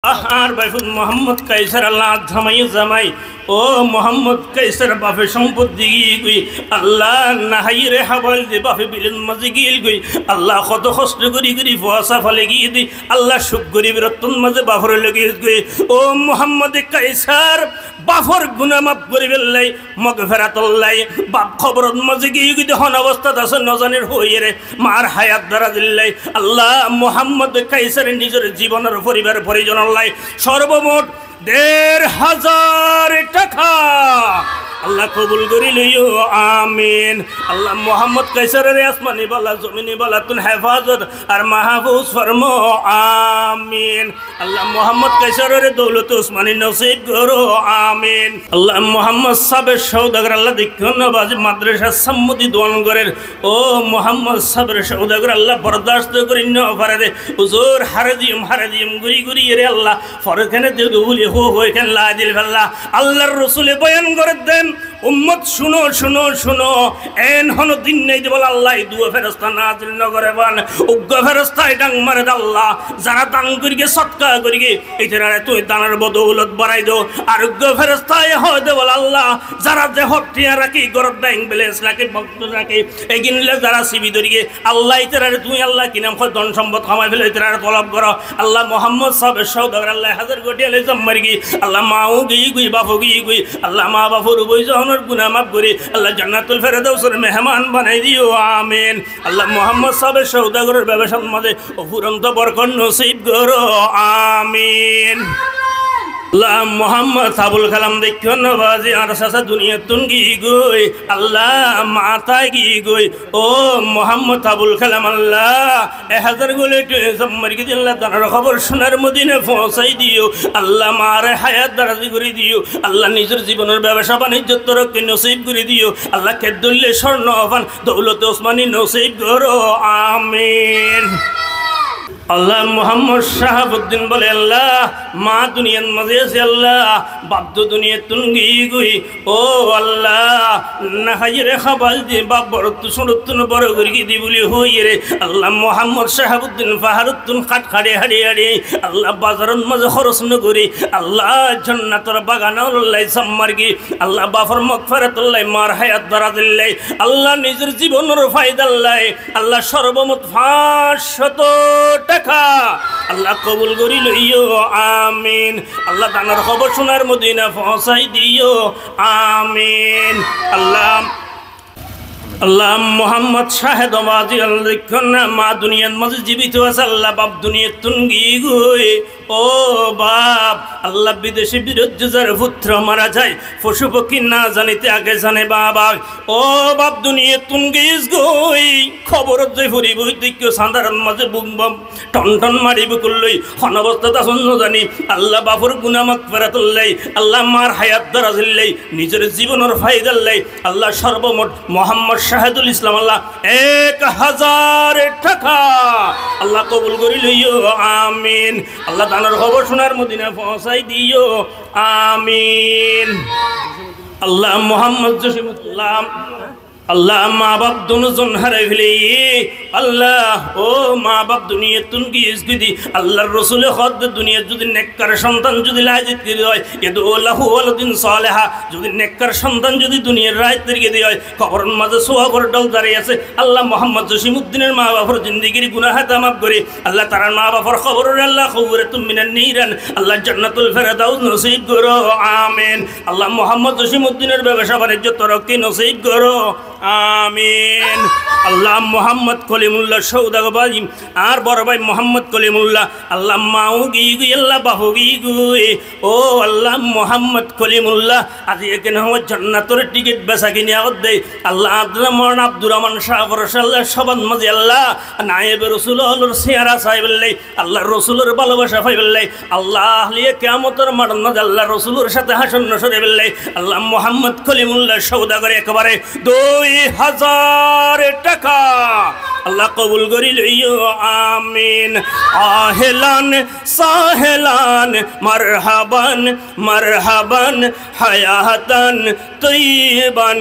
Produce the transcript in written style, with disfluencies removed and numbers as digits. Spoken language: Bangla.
আর বাইফুল মোহাম্মদ কাইসার আল্লাহ জামাই জামাই ও মোহাম্মদ কাইসার বাপে সম্পদ দিগি গই আল্লাহ নাহাই রে হাবাল দে বাপে বিলেন মাঝে গিল গই আল্লাহ কত কষ্ট করি করি ফোয়াসা ফলে গিয়ে দি আল্লাহ সুখ গরিব রতন মাঝে বাফর লেগে গই ও মোহাম্মদ কাইসার বাফর গুনাহ মাফ করি বেল্লাই মগফিরাতুল্লাহ বাপ খবর মাঝে গিয়ে গই হন অবস্থা আছে নজানের হই রে মার হায়াত দ্বারা দিল্লাই আল্লাহ মোহাম্মদ কাইসার নিজের জীবনের পরিবার পরিজন সর্বমোট ১৫০০০ টাকা আল্লাহ কবুল করি লইও আমিন। আল্লাহ মোহাম্মদ কাইসারের আসমানি বালা জমিনি বালা তুন হেফাজত আর মাহফুজ ফরমো আমিন। আল্লাহ মোহাম্মদ কাইসারের দৌলত উসমানি নসিব করো আমিন। আল্লাহ মোহাম্মদ সাবের সৌদাগর আল্লাহ দীক্ষণবাজি মাদ্রাসা সম্মতি দোয়ান করেন ও মোহাম্মদ সাবের সৌদাগর আল্লাহ বরদাস্ত করি নফারে দে হুজুর হারাদিম গুরি গুরি রে আল্লাহ ফরখানে দেগুলি হো হইখান লাদিল আল্লাহ আল্লাহর রাসূলে বয়ান করে দেন উম্মত শুনো শুনো শুনো এন হন দিন নেই যে বল আল্লাহ দুয়া ফেরেশতা নাজিল নগরে বান উগ্র ফেরেশতায় ডাং মারে আল্লাহ যারা দান করিগে সদকা করিগে এটারে তুই দানের বদৌলত বাড়াই দাও আর উগ্র ফেরেশতায় হয় দে বল আল্লাহ যারা যে হটিয়া রাখি গরত ব্যাংক ব্যালেন্স রাখি ভক্ত রাখি এগিনলে যারা সিবি ধরিগে আল্লাহ এটারে তুই আল্লাহ কি নাম ধন সম্পদ কামাই ফেলে এটারে তলব করো আল্লাহ মোহাম্মদ সাহেব সওদাগর আল্লাহ হাজার কোটি আলে জম্মারগি আল্লাহ মাও গই গই বাপু গই গই আল্লাহ মা বাপুর বই জহনের গুনাহ মাফ করে আল্লাহ জান্নাতুল ফেরদাউসের মেহমান বানাই দিও আমিন। আল্লাহ মোহাম্মদ সাহেব সওদাগরের ব্যবসার মাঝে অফুরন্ত বরকত নসিব করো আমিন। আল্লাহ মোহাম্মদ আবুল কালাম দেখি আর সাসা দুনিয়া তুঙ্গি গই আল্লাহ মাথায় গি গই ও মোহাম্মদ আবুল কালাম আল্লাহ ১০০০ গোলে জম্মার কি দিল্লা তার খবর সোনার মদিনে পৌঁছাই দিও আল্লাহ মার হায়াত দারাজি করে দিও আল্লাহ নিজের জীবনের ব্যবসা বাণিজ্য তরক্কি নসিব করে দিও আল্লাহ কেদুল্লে স্বর্ণ আফান দৌলতে ওসমানী নসিব করো আমিন। আল্লাহ মোহাম্মদ শাহাবুদ্দিন বলে আল্লাহ মা দুনিয়ার মাঝে আছে আল্লাহ বাপ দুনিয়া তুঙ্গি গুই ও আল্লাহ না হাইরে খাবাল দিয়ে বাপ বড় সুরতুন বড় করি দি বলি হই রে আল্লাহ মোহাম্মদ শাহাবুদ্দিন ফাহারুদ্দিন খাট খাড়ে হাড়ে হাড়ে আল্লাহ বাজারের মাঝে খরচ নকরি আল্লাহ জান্নাতের বাগানাল্লাহ সাম্মারগি আল্লাহ বাফর মগফিরাতুল্লাহ মার হায়াত দ্বারা দিল্লাই আল্লাহ নিজের জীবনের ফায়দাল্লাহ আল্লাহ সর্বমোট ৫০০ টাকা আল্লাহ কবুল করি লইও আমিন। আল্লাহ দানার খবর সোনার মদিনা পৌঁছাই দিও আমিন। আল্লাহ মোহাম্মদ শাহেদ আবাদি আল্লাহ মা দুনিয়ার মাঝে জীবিত আছে আল্লাহ বাপ দুনিয়া তুঙ্গি গই ও বাপ আল্লাহ বিদেশি বিরুদ্ধে যার পুত্র মারা যায় পশু পক্ষী না জানিতে আগে জানে বাবা ও বাপ দুনিয়া তুঙ্গিস গই খবর যে ফুরিব দিকে সাধারণ মাঝে বুকবম টন টন মারিব করলই অনবস্থা আসন জানি আল্লাহ বাপুর গুনাহ মাগফিরাতুল্লাহ আল্লাহ মার হায়াত দ্বারা জিল্লাই নিজের জীবনের ফায়দাল্লাই আল্লাহ সর্বমোট মোহাম্মদ শাহেদুল ইসলাম আল্লাহ ১০০০ টাকা আল্লাহ কবুল করি লইও আমিন। আল্লাহ দানের খবর সোনার মদিনা পৌঁছাই দিও আমিন। আল্লাহ মোহাম্মদ জসিমুল্লাহ আল্লাহ মা বাপ দুজন হারাই ফেলে আল্লাহ ও মা বাপ দুনিয়া তুনকি ইসগিদি আল্লাহর রাসূল খদ দুনিয়া যদি নেককার সন্তান যদি লাজিত করে হয় ইয়াদুল্লাহু ওয়ালাদিন সালেহা যদি নেককার সন্তান যদি দুনিয়ার রাত তরিকে দেয় কবরের মাঝে সোহাগর ডল দাঁড়িয়ে আছে আল্লাহ মোহাম্মদ জসিমউদ্দিনের মা বাপর জিন্দেগির গুনাহ মাফ করে আল্লাহ তার মা বাপর খবরের আল্লাহ খবরাতুম মিনান নিরান আল্লাহ জান্নাতুল ফেরদাউস নসিব করো আমিন। আল্লাহ মোহাম্মদ জসিমউদ্দিনের ব্যবসা বাণিজ্য তরক্কি নসিব করো আমিন। আল্লাহ মোহাম্মদ কলিমুল্লাহ সৌদাগরবাজি আর বড় ভাই মোহাম্মদ কলিমুল্লাহ আল্লাহ মাও গি গুই আল্লাহ বাহু গি গুই ও আল্লাহ মোহাম্মদ কলিমুল্লাহ আজ এখানে আমার জান্নাতের টিকিট বেচা কিনে আগত দেয় আল্লাহ আব্দুর রহমান শাহ বরসাল্লাহ সবান মাঝে আল্লাহ নায়েব রসুলের চেহারা চাইবেল্লাই আল্লাহ রসুলের ভালোবাসা পাইবেল্লাই আল্লাহ লিয়ে কিয়ামতের মাঠ মাঝে আল্লাহ রসুলের সাথে হাসন নসরে বেল্লাই আল্লাহ মোহাম্মদ কলিমুল্লাহ সৌদাগর একেবারে ২০০০ টাকা আল্লাহ কবুল করি লইও আমিন। আহলান সাহলান মারহাবান মারহাবান হায়াতান তৈবান।